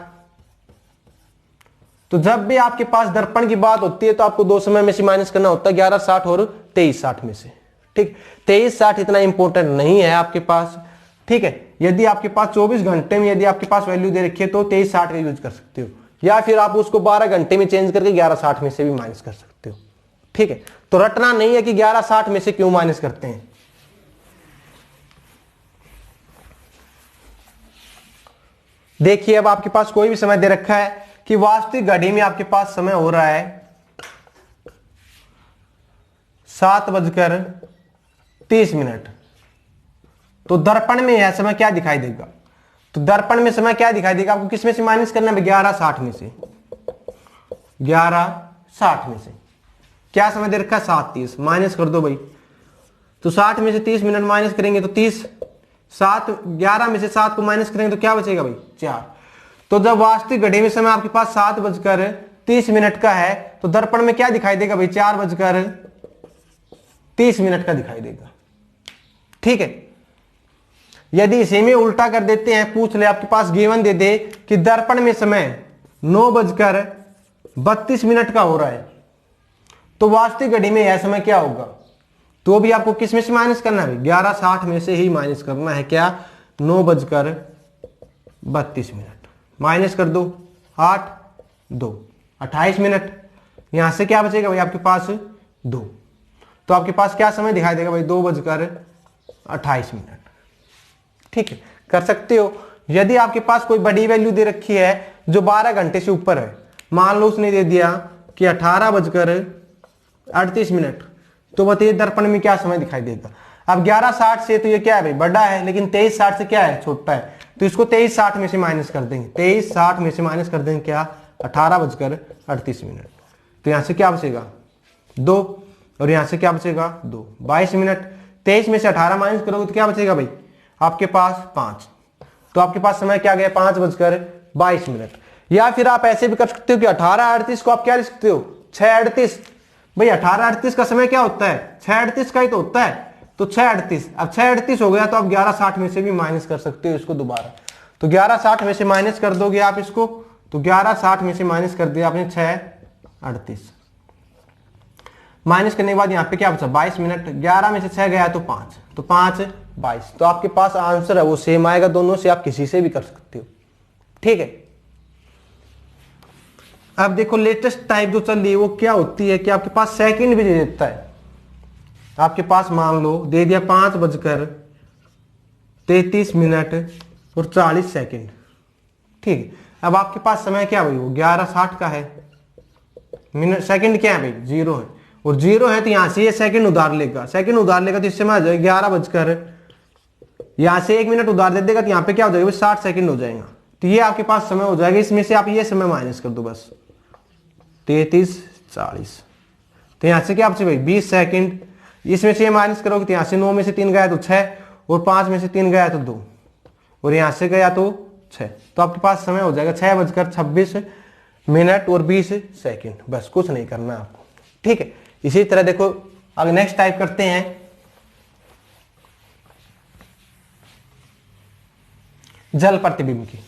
तो जब भी आपके पास दर्पण की बात होती है तो आपको दो समय में से माइनस करना होता है, 11 60 और 23 60 में से। ठीक, 23 60 इतना इंपॉर्टेंट नहीं है आपके पास। ठीक है, यदि आपके पास 24 घंटे में यदि आपके पास वैल्यू दे रखी है तो 23 60 का यूज कर सकते हो, या फिर आप उसको 12 घंटे में चेंज करके 11 60 में से भी माइनस कर सकते हो। ठीक है, तो रटना नहीं है कि 11 60 में से क्यों माइनस करते हैं। देखिए, अब आपके पास कोई भी समय दे रखा है कि वास्तविक घड़ी में आपके पास समय हो रहा है 7:30। तो दर्पण में यह समय क्या दिखाई देगा, तो दर्पण में समय क्या दिखाई देगा आपको, किसमें से माइनस करना है, 11 60 में से। 11 60 में से क्या समय दे रखा है 7:30, माइनस कर दो भाई। तो 60 में से 30 मिनट माइनस करेंगे तो 30, 11 में से 7 को माइनस करेंगे तो क्या बचेगा भाई 4। तो जब वास्तविक घड़ी में समय आपके पास 7:30 का है तो दर्पण में क्या दिखाई देगा भाई 4:30 का दिखाई देगा। ठीक है, यदि इसे में उल्टा कर देते हैं, पूछ ले आपके पास गिवन दे दे कि दर्पण में समय 9:32 का हो रहा है, तो वास्तविक घड़ी में यह समय क्या होगा, तो भी आपको किस में से माइनस करना है, 11 60 में से ही माइनस करना है। क्या 9:32 32 मिनट, माइनस कर दो 8 2 28 मिनट। यहां से क्या बचेगा भाई आपके पास 2, तो आपके पास क्या समय दिखाई देगा भाई 2:28 मिनट। ठीक है, कर सकते हो। यदि आपके पास कोई बड़ी वैल्यू दे रखी है जो 12 घंटे से ऊपर है, मान लो उसने दे दिया कि 18:38 मिनट, तो बताइए दर्पण में क्या समय दिखाई देगा। अब 11:60 से तो ये क्या है भाई बड़ा है, लेकिन 23:60 से क्या है छोटा है, तो इसको 23:60 में से माइनस कर देंगे। 23:60 में से माइनस कर देंगे क्या 18:38 मिनट। तो यहां से क्या बचेगा 2 और यहां से क्या बचेगा 2, 22 मिनट। 23 में से 18 माइनस करोगे तो क्या बचेगा भाई आपके पास 5, तो आपके पास समय क्या गया 5:22 मिनट। या फिर आप ऐसे भी कर सकते हो कि 18:38 को आप क्या लिख सकते हो 6:38। भाई 18:38 का समय क्या होता है 6:38 का ही तो होता है, तो 6:38। अब 6:38 हो गया तो आप 11:60 में से भी माइनस कर सकते हो इसको दोबारा। तो 11:60 में से माइनस कर दोगे आप इसको, तो 11:60 में से माइनस कर दिया आपने 6:38। माइनस करने के बाद यहाँ पे क्या बचा 22 मिनट। 11 में से 6 गया तो 5, तो 5:22। तो आपके पास आंसर है वो सेम आएगा, दोनों से आप किसी से भी कर सकते हो। ठीक है, अब देखो लेटेस्ट टाइप जो चल रही है वो क्या होती है कि आपके पास सेकंड भी दे देता है। आपके पास मान लो दे दिया 5:33 मिनट और 40 सेकंड। ठीक है, अब आपके पास समय क्या भाई वो 11:60 का है, मिनट सेकंड क्या है भाई 0 है, और 0 है तो यहां से ये सेकंड उधार लेगा, सेकंड उधार लेगा तो इससे में आ जाएगा 11 यहां से 1 मिनट उधार दे देगा तो यहाँ पे क्या हो जाएगा 60 सेकंड हो जाएगा। तो ये आपके पास समय हो जाएगा, इसमें से आप ये समय माइनस कर दो बस 33 40। तो यहां से क्या बचे भाई 20 सेकंड। इसमें से माइनस करोगे तो यहां से 9 में से 3 गया तो 6, और 5 में से 3 गया तो 2, और यहां से गया तो 6। तो आपके पास समय हो जाएगा 6:26 मिनट और 20 सेकंड। बस कुछ नहीं करना आपको। ठीक है, इसी तरह देखो अगर नेक्स्ट टाइप करते हैं जल प्रतिबिंब की।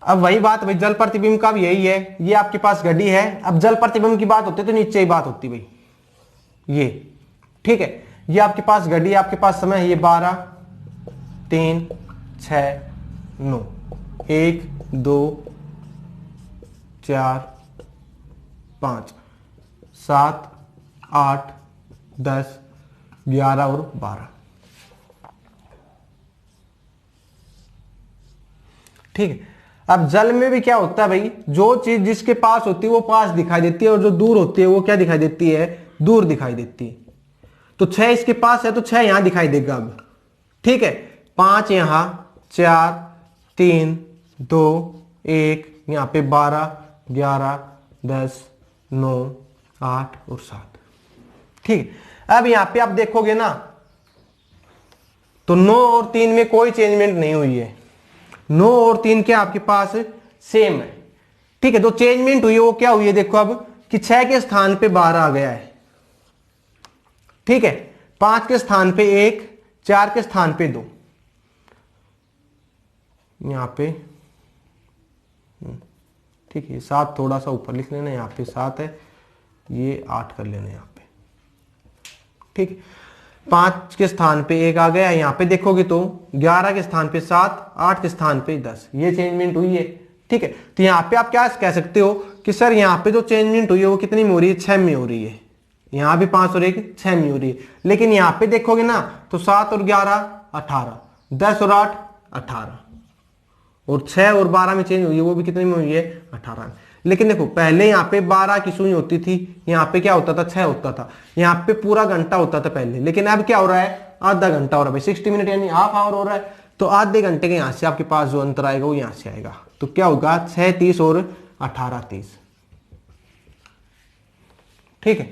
अब वही बात भाई जल प्रतिबिंब का भी यही है, ये आपके पास घड़ी है। अब जल प्रतिबिंब की बात होती है तो नीचे ही बात होती भाई ये। ठीक है, ये आपके पास घड़ी, आपके पास समय है ये 12 3 6 9 1 2 4 5 7 8 10 11 और 12। ठीक है, अब जल में भी क्या होता है भाई, जो चीज जिसके पास होती है वो पास दिखाई देती है, और जो दूर होती है वो क्या दिखाई देती है दूर दिखाई देती है। तो 6 इसके पास है तो 6 यहां दिखाई देगा अब। ठीक है, 5 यहां, 4 3 2 1, यहां पे 12 11 10 9 8 और 7। ठीक है, अब यहां पे आप देखोगे ना तो 9 और 3 में कोई चेंजमेंट नहीं हुई है। 9 और 3 क्या आपके पास सेम है। ठीक है, तो चेंजमेंट हुई है वो क्या हुई है देखो अब कि 6 के स्थान पे 12 आ गया है। ठीक है, 5 के स्थान पे 1, 4 के स्थान पे 2, यहां पे ठीक है 7 थोड़ा सा ऊपर लिख लेना, यहां पे 7 है, ये 8 कर लेना यहां पे। ठीक है, 5 के स्थान पे 1 आ गया, यहां पे देखोगे तो 11 के स्थान पे 7, 8 के स्थान पे 10, ये चेंजमेंट हुई है। ठीक है, तो यहां पे आप क्या कह सकते हो कि सर यहां पे जो चेंजमेंट हुई है वो कितनी में हो रही है 6 में हो रही है। यहां भी 5 और 1 6 में हो रही है, लेकिन यहां पे देखोगे ना तो 7 और 11 18, 10 और 8 18, और 6 और 12 में चेंज हुई है वो भी कितने में हुई है 18 में। लेकिन देखो पहले यहाँ पे 12 की सुई होती थी, यहाँ पे क्या होता था 6 होता था, यहाँ पे पूरा घंटा होता था पहले, लेकिन अब क्या हो रहा है आधा घंटा हो रहा है भाई, 60 मिनट यानी हाफ आवर हो रहा है। तो आधे घंटे के यहाँ से आपके पास जो अंतर आएगा वो यहाँ से आएगा, तो क्या होगा 6 30 और 18 30। ठीक है,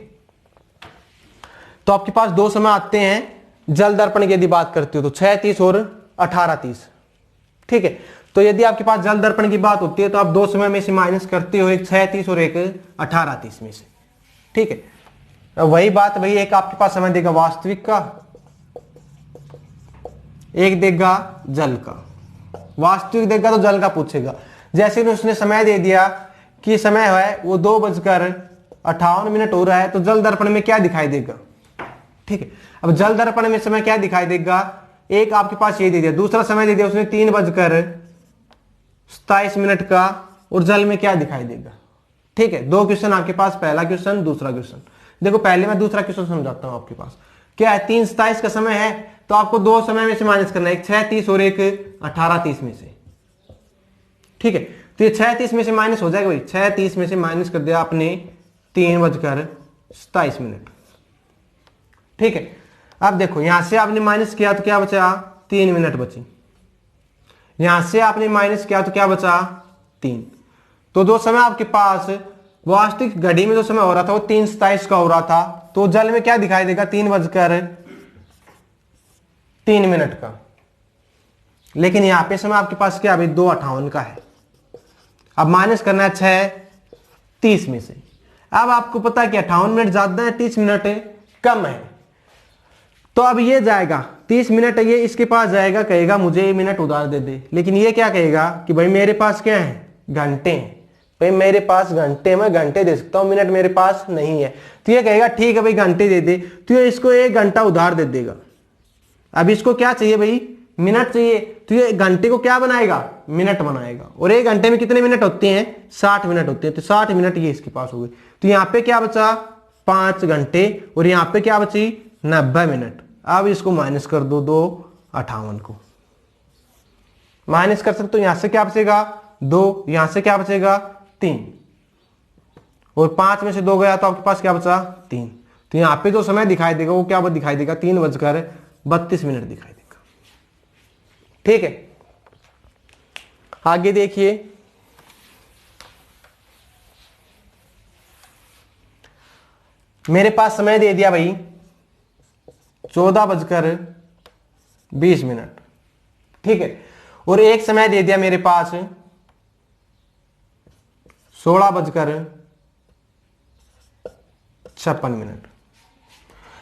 तो आपके पास दो समय आते हैं जल दर्पण की यदि बात करते हो तो 6 30 और 18 30। ठीक है, तो यदि आपके पास जल दर्पण की बात होती है तो आप दो समय में से माइनस करते हो, एक 6 30 और एक 18 30 में से। ठीक है, वही बात वही एक आपके पास समय देगा वास्तविक का, एक देगा जल का। वास्तविक देगा तो जल का पूछेगा। जैसे उसने समय दे दिया कि समय है वो 2:58 मिनट हो रहा है, तो जल दर्पण में क्या दिखाई देगा। ठीक है, अब जल दर्पण में समय क्या दिखाई देगा एक आपके पास ये दे दिया, दूसरा समय दे दिया उसने 3:27 का, और जल में क्या दिखाई देगा। ठीक है, दो क्वेश्चन आपके पास, पहला क्वेश्चन दूसरा क्वेश्चन। देखो पहले मैं दूसरा क्वेश्चन समझाता हूं। आपके पास क्या है, 3:27 का समय है, तो आपको दो समय में से माइनस करना है, एक 6:30 और एक 18:30 में से। ठीक है, तो ये 6:30 में से माइनस हो जाएगा भाई, 6:30 में से माइनस कर दिया आपने 3:27। ठीक है, अब देखो यहां से आपने माइनस किया तो क्या बचा, 3 मिनट बची। यहां से आपने माइनस किया तो क्या बचा, 3। तो जो समय आपके पास वास्तविक घड़ी में जो समय हो रहा था वो 3:27 का हो रहा था, तो जल में क्या दिखाई देगा, 3:03 का। लेकिन यहां पे समय आपके पास क्या, अभी 2:58 का है। अब माइनस करना है 6:30 में से। अब आपको पता है कि 58 मिनट ज्यादा है, 30 मिनट कम है, तो अब ये जाएगा 30 मिनट, ये इसके पास जाएगा, कहेगा मुझे ये मिनट उधार दे दे। लेकिन ये क्या कहेगा कि भाई मेरे पास क्या है, घंटे हैं, भाई मेरे पास घंटे, मैं घंटे दे सकता हूं, मिनट मेरे पास नहीं है। तो ये कहेगा ठीक है भाई घंटे दे दे, तो ये इसको 1 घंटा उधार दे देगा। अब इसको क्या चाहिए भाई, मिनट चाहिए, तो ये घंटे को क्या बनाएगा, मिनट बनाएगा। और 1 घंटे में कितने मिनट होते हैं, 60 मिनट होते हैं, तो 60 मिनट ये इसके पास हो गए। तो यहाँ पे क्या बचा, 5 घंटे, और यहाँ पे क्या बची, 90 मिनट। अब इसको माइनस कर दो, 2:58 को माइनस कर सकते हो। यहां से क्या बचेगा, 2, यहां से क्या बचेगा, 3, और 5 में से 2 गया तो आपके पास क्या बचा, 3। तो यहां पे जो समय दिखाई देगा वो क्या दिखाई देगा, 3:32 दिखाई देगा। ठीक है, आगे देखिए, मेरे पास समय दे दिया भाई 14:20। ठीक है, और एक समय दे दिया मेरे पास 16:56।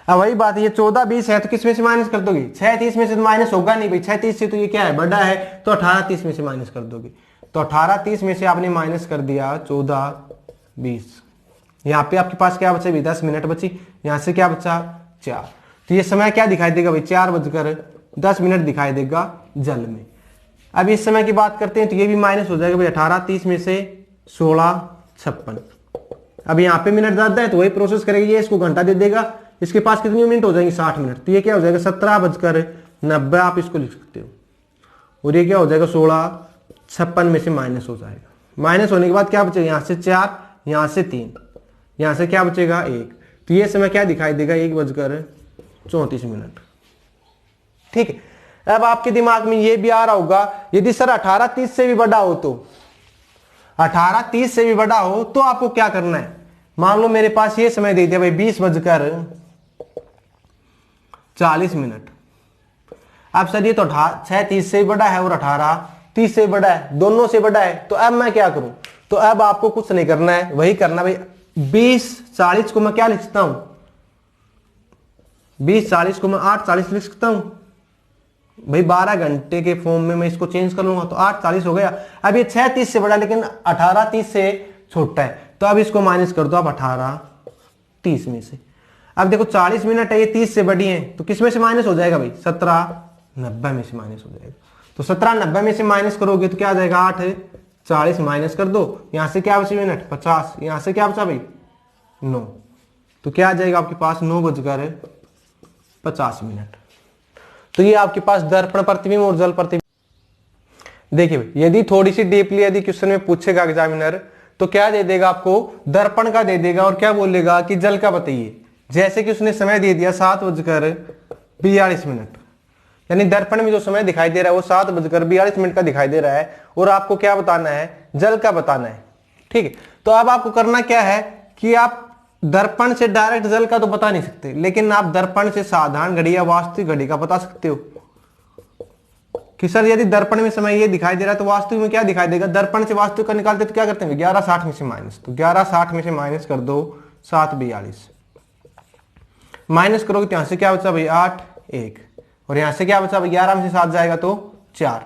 अब वही बात, ये 14:20 है तो किस में से माइनस कर दोगे, 6:30 में से तो माइनस होगा नहीं भाई, 6:30 से तो ये क्या है, बड़ा है, तो 18:30 में से माइनस कर दोगे। तो 18:30 में से आपने माइनस कर दिया 14:20। यहाँ पे आपके पास क्या बचा, 10 मिनट बची, यहां से क्या बचा, 4। तो ये समय क्या दिखाई देगा भाई, 4:10 दिखाई देगा जल में। अब इस समय की बात करते हैं तो ये भी माइनस हो जाएगा भाई, 18:30 में से 16:56। अब यहाँ पे मिनट ज्यादा है तो वही प्रोसेस करेगी, ये इसको घंटा दे देगा, इसके पास कितनी मिनट हो जाएंगे, 60 मिनट। तो ये क्या हो जाएगा, 17:90 आप इसको लिख सकते हो, और ये क्या हो जाएगा, 16:56 में से माइनस हो जाएगा। माइनस होने के बाद क्या बचेगा, यहाँ से 4, यहाँ से 3, यहाँ से क्या बचेगा, 1। तो ये समय क्या दिखाई देगा, 1:34। ठीक है, अब आपके दिमाग में ये भी आ रहा होगा, यदि सर 18:30 से भी बड़ा हो, तो 18:30 से भी बड़ा हो तो आपको क्या करना है। मान लो मेरे पास ये समय दे दिया भाई 20:40। अब सर ये तो 6:30 से बड़ा है और 18:30 से बड़ा है, दोनों से बड़ा है, तो अब मैं क्या करूं। तो अब आपको कुछ नहीं करना है, वही करना भाई, 20:40 को मैं क्या लिख सकता हूं, 20:40 को मैं 8:40 लिख सकता हूं भाई, 12 घंटे के फॉर्म में मैं इसको चेंज कर लूंगा तो 8:40 हो गया। अब ये 6:30 से बड़ा लेकिन 18:30 से छोटा है, तो अब इसको माइनस कर दो आप 18:30 में से। अब देखो 40 मिनट है, ये 30 से बड़ी है, तो किस में से माइनस हो जाएगा भाई, 17:90 में से माइनस हो जाएगा। तो 17:90 में से माइनस करोगे तो क्या आ जाएगा, 8:40 माइनस कर दो, यहां से क्या बचे मिनट, 50, यहां से क्या बचा भाई, 9। तो क्या आ जाएगा आपके पास, 9:50। तो ये आपके पास दर्पण प्रतिबिंब और जल प्रतिबिंब। देखिए भाई, यदि थोड़ी सी डीपली यदि क्वेश्चन में पूछेगा एग्जामिनर, तो क्या दे देगा आपको, दर्पण का दे देगा, और क्या बोलेगा कि जल का बताइए। जैसे कि उसने समय दे दिया 7:42, यानी दर्पण में जो समय दिखाई दे रहा है वो 7:42 का दिखाई दे रहा है, और आपको क्या बताना है, जल का बताना है। ठीक है, तो अब आपको करना क्या है कि आप दर्पण से डायरेक्ट जल का तो बता नहीं सकते, लेकिन आप दर्पण से साधारण घड़ी या वास्तविक घड़ी का बता सकते हो कि सर यदि दर्पण में समय ये दिखाई दे रहा है तो वास्तविक में क्या दिखाई देगा। दर्पण से वास्तविक का निकालते तो क्या करते हैं, 11:60 में से माइनस, तो 11:60 में से माइनस कर दो 7:42, माइनस करोगे तो यहां से क्या बचा भाई, 8, 1, और यहां से क्या बचा भाई, 11 में से 7 जाएगा तो 4।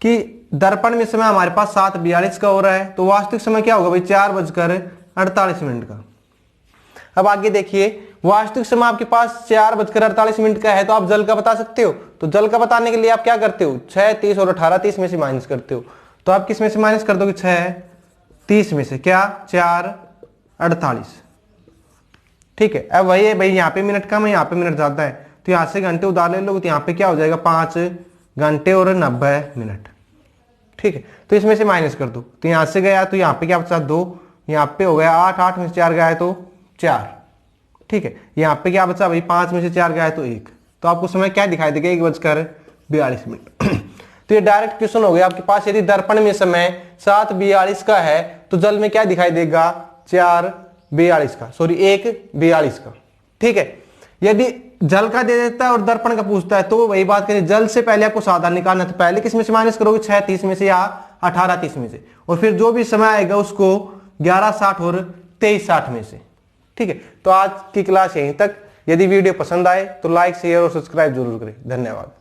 कि दर्पण में समय हमारे पास 7:42 का हो रहा है, तो वास्तविक समय क्या होगा भाई, 4:48 का। अब आगे देखिए, वास्तविक समय आपके पास 4:48 का है, तो आप जल का बता सकते हो। तो जल का बताने के लिए आप क्या करते हो, 6, 30 और 18, 30 में से माइनस करते हो। तो आप किस में से माइनस कर दोगे, 6, 30 में से क्या, 4, 48। ठीक है, अब वही है भाई, यहाँ पे मिनट कम है, यहाँ पे मिनट ज्यादा है, तो यहाँ से घंटे उधार ले लोगे, तो यहाँ पे क्या हो जाएगा, 5 घंटे और 90 मिनट। ठीक है, तो इसमें से माइनस कर दो, तो यहाँ से गया तो यहाँ पे क्या बचा, 2, यहाँ पे हो गया 8, 8 में से 4 गया है तो 4। ठीक है, यहाँ पे क्या बचा भाई, 5 में से 4 गया है तो 1। तो आपको समय क्या दिखाई देगा, 1:42। तो ये डायरेक्ट क्वेश्चन हो गया आपके पास। यदि दर्पण में समय 7:42 का है तो जल में क्या दिखाई देगा, 4:42 का, सॉरी 1:42 का। ठीक है, यदि जल का दे देता है और दर्पण का पूछता है तो वही बात करें, जल से पहले आपको सावधान निकालना, तो पहले किस में से माइनस करोगे, 6, 30 में से या 18, 30 में से, और फिर जो भी समय आएगा उसको 11, 60 और 23, 60 में से। ठीक है, तो आज की क्लास यहीं तक। यदि वीडियो पसंद आए तो लाइक, शेयर और सब्सक्राइब जरूर करें। धन्यवाद।